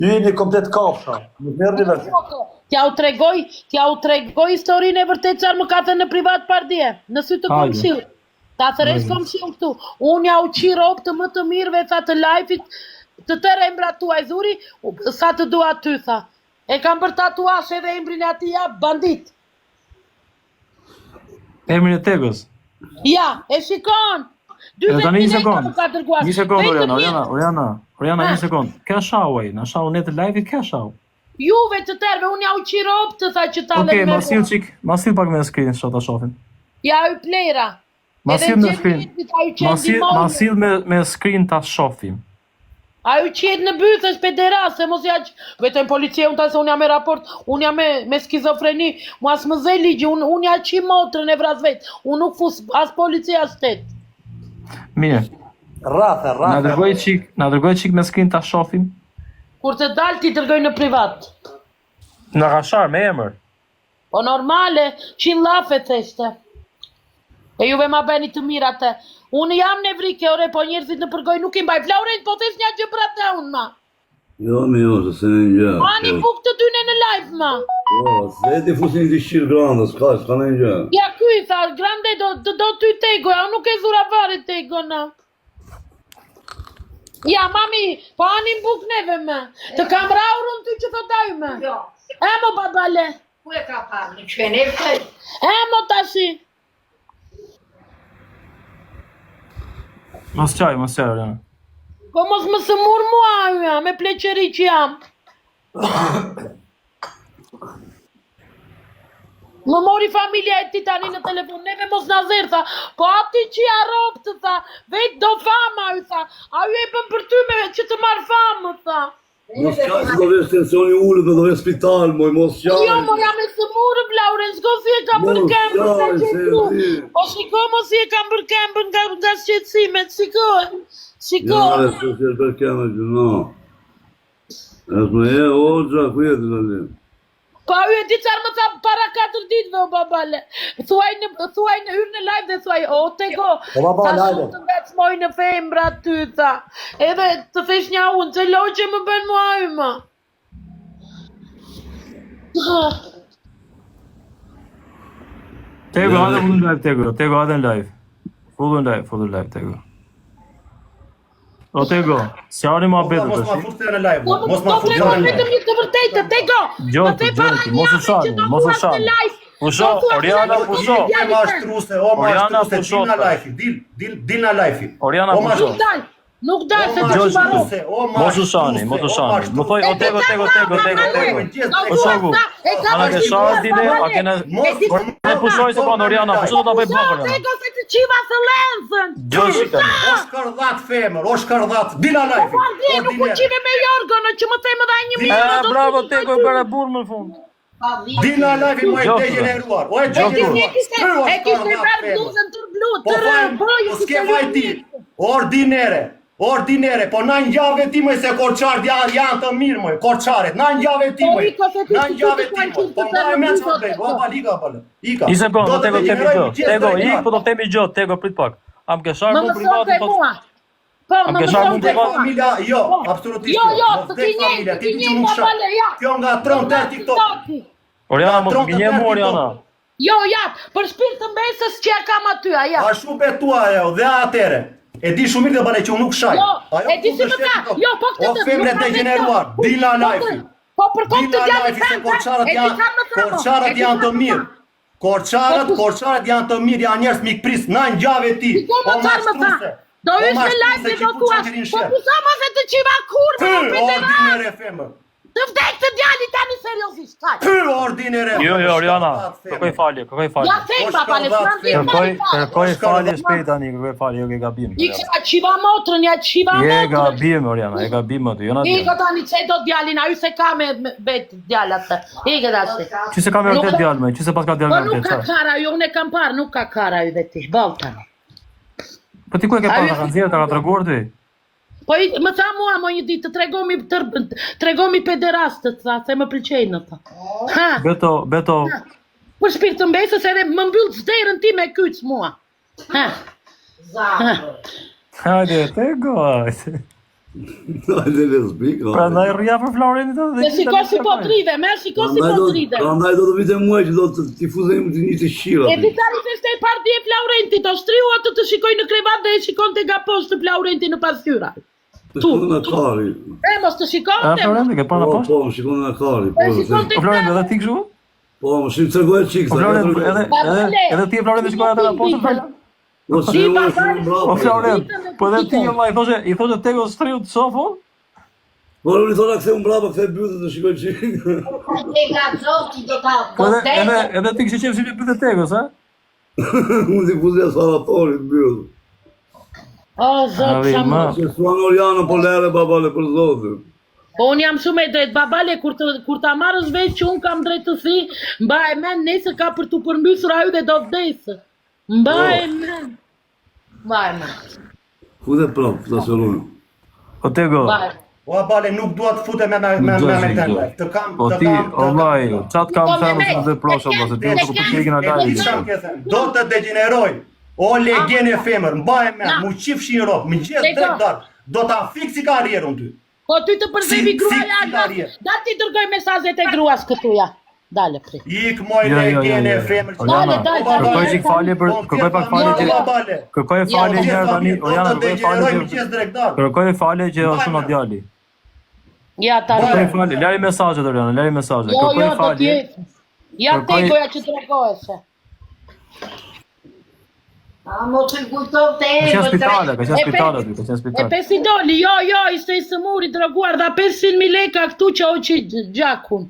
Ju jeni komplet kafsha. Nuk merrni vesh. T'ja u tregoj historinë e vërtet çfarë më ka thënë në privat pardje, në sy të komshill. Ta thërres komshill këtu. Unë ja u qi rob të më të mirëve tha të lajfit, të tërë embra tuaj zuri, sa të dua ty tha. E kam për tatuash edhe embrin e atij ja bandit. Emrin e Tegos. Ja, e shikon. Tani një sekond. Një sekond Oriana, një sekond. Ka shauaj, na shau ne të live-it ka shau. Juve të tërve, unë ja u qi rob të tha që ta lë. Okej, masil pak me screen sot ta shohim. Ja u plera. Masil me screen. Masil me screen ta shohim. A ju qetë në bytë është pederase, mos ja që... Vetëm policia, unë tasë, unë jam me raport, unë jam me skizofreni, mu asë më zë ligji, unë ja qi motrën e vras vetë, unë nuk fus as policia as shtetë. Mirë. Rrathe. Na dërgoj qik me screen ta shofim? Kur të dalë ti dërgoj në privat. Në rashar, me emër? Po normale, 100 lafe theshte. E juve ma bëni të mirate. Unë jam në vrike, ore, po njerëzit në përgoj nuk i mbaj. Flauren, po thes një gjë brate unë, ma. Jo, se se në një. Ma një buk të dyne në live, ma. Jo, se ti fusin të shqirë grandës, s'ka në një. Ja, kuj, tha, grande, do ty tego, ja, nuk e zura varit tego, na. Ja, mami, po anin buk neve, me. Të kam raurën ty që të daj, me. Jo. Emo, babale. Ku e ka parë, në qene e këj? Emo, tashi. Mos qaj, Oriana. Po mos më së murë mua, ja, me pleqeri që jam. Më mori familja e ti tani në telefon, neve mos në zërë, tha, po ati që ja ropë të tha, vetë do fama, ju tha, a ju e pëm për ty me që të marë famë, tha. Mos qaj, se do vesh tensioni ullë dhe do vesh spital, mos qaj. Jo, mo jam e së murë, Lauren, s'ko si e kam për kembën nga qëtru. O shiko, mos si e kam për kembën nga shqetsimet, shiko. Ja, e së si e për kembën që no. E së me e oqa, ku jetë në limë? Pa ju e di qarë më tha para 4 ditëve, o babale. Thuaj në hyrë në live dhe thuaj, o tego, ta shumë të ngacmoj në fembra ty, tha. Edhe të thesh një unë, që loj që më bën mua yma. Tego, adhe fullën live, Tego, adhe në live. Fullën live, Tego. O Tego, si ari ma betë të shi. Mos ma futër në live. Vetëm një të vërtejtë, Tego. Gjotë, mos u shani. Pusho, Oriana, pusho. Oriana, pusho. Dil në live. Oriana, pusho. Nuk dal, se të shmarot. Mos u shani. Më thoj, o Tego. O shoku, ana ke shani dile, a kene... Ne pushoj se panë Oriana, pusho do të bëj bëgë, Oriana. Tego, se të qiva të lenzën. Gjoshi të në. O shkardhat femër, o shkardhat, dil në live. Po ardhje, nuk u qive me jorgonë, që më thejmë dhe 1 milion. Bravo, Tego, e kare burë më në fund. Dil në live, mu e degeneruar. O e degeneruar. E kishte bërë bluzën tër blu, tër bojë. O s'ke fajti, ordinere, po në njave ti mëj se korçarët janë të mirë mëj, korçarët, në njave ti mëj, po më e me që më bej, o bali ka bale, ika. I sekund, do Tego temi gjotë, Tego, ik, po do temi gjotë, Tego, prit pak. Am ke sharë mu privatë, am ke sharë mu privatë. Familia, jo, absolutisht jo, mos dhe familia, ti që nuk shak, kjo nga tron të TikTok. Oriana, mos gënje mu, Oriana. Jo, ja, për shpirt të mbesës që ja kam atyja, ja. A shumë betua e o, dhe atere. E di shumë mirë dhe bane që unë nuk shaj. Jo, e di si më ka, jo, po këtë o femre degeneruar, dila lajfi. Po për këtë të djali se korçarët janë të mirë. Korçarët janë të mirë, janë njerëz mikpris, në njave ti. O mashtruse. Do ish me lajfi do tua, po pusa ma se të qiva kur, me në ordinere femër. Të vdek të djali tani seriosisht, kaj. Ordinere. Jo, Oriana, kërkoj falje. Ja, thejnë babale, kërkoj falje shpejt tani, kërkoj falje, jo ke gabim. I ka qiva motrën, ja qiva motrën. Je gabim, Oriana, je gabim më të, jo na I ka tani që do djalin, a ju se ka me betë djallat të. I ka dashti. Që se ka me vërtet djallë me, që se pas ka djallë me vërtet. Po nuk ka kara, jo unë e kam parë, nuk ka kara ju dhe ti, balë tani. Po ti ku e ke parë, ka nëzirë, ta ka të reguar ti? Po më tha mua më një ditë, tregomi pederastët, tha, se më pëlqejnë, tha. Beto. Për shpirë të mbesës edhe më mbyllë zderën ti me kyç mua. Hajde, Tego, hajde. Hajde lesbik. Prandaj rria për Florenit Se shiko si po drive, me shiko si po drive. Prandaj do të vite mua që do të tifuzojmë të një të shira. E di tani se shte parti e Flaurentit, o shtriu atë të shikoj në krevat dhe e shikon të nga poshtë të Flaurenti në pasqyra. Të shikon në kari. E mos të shikon të. Florenti ke pa në poshtë? Po, më shikon në kari. E shikon të Florenti edhe ti kështu? Po, më shikon të regoj qikë. Florenti edhe ti e Florenti shikoj atë në poshtë? Po, Di babali. Po Florent, po edhe ti valla i thoshte Tego shtriu të sofon? Po, unë i thona këthe unë braba, këthe bytë të shikoj qikë. E ka zoti do ta Po edhe ti kështë qenë si një pyte Tegos, a? Unë t'i fuzja salatorit bytë. O, zotë sa më. Që suan Oriana po lere babale për zotin. Po unë jam shumë e drejt, babale, kur ta marrës veç që unë kam drejtësi, mba e men nesër ka për të përmbysur ajo dhe do vdesë. Mba e men. Mba e men. Fute prap, të shërujnë. O Tego, O bale, nuk dua të fute me tende. Të kam, po ti, ollaj, qatë kam femës në dhe prosha, se ti të përshlikin a gajri. Do të degeneroj. O legen e femër, mbaj me, mu qifshin ropë, më gjithë drejtar. Do ta fiksi karrierën ty. Po ty të përzevi gruaja atë. Da ti dërgoj mesazhet e gruas këtuja. Dale, pri. Ik moj legen e femër. Oriana, kërkoj qik falje për, kërkoj pak falje që, kërkoj falje një herë tani, Oriana, kërkoj falje që është në djali. Ja, ta Kërkoj falje, lari mesazhet Oriana, lari mesazhet. Jo, Kërkoj do falje. t'jetë. Ja Tegoja që të regoheshe. A mos e kujtov te Ka qenë spitale, ka qenë spitale aty, ka qenë E spitale. pesi doli, jo, ishte i sëmuri, droguar, dha 500.000 leka këtu që oqi gjakun.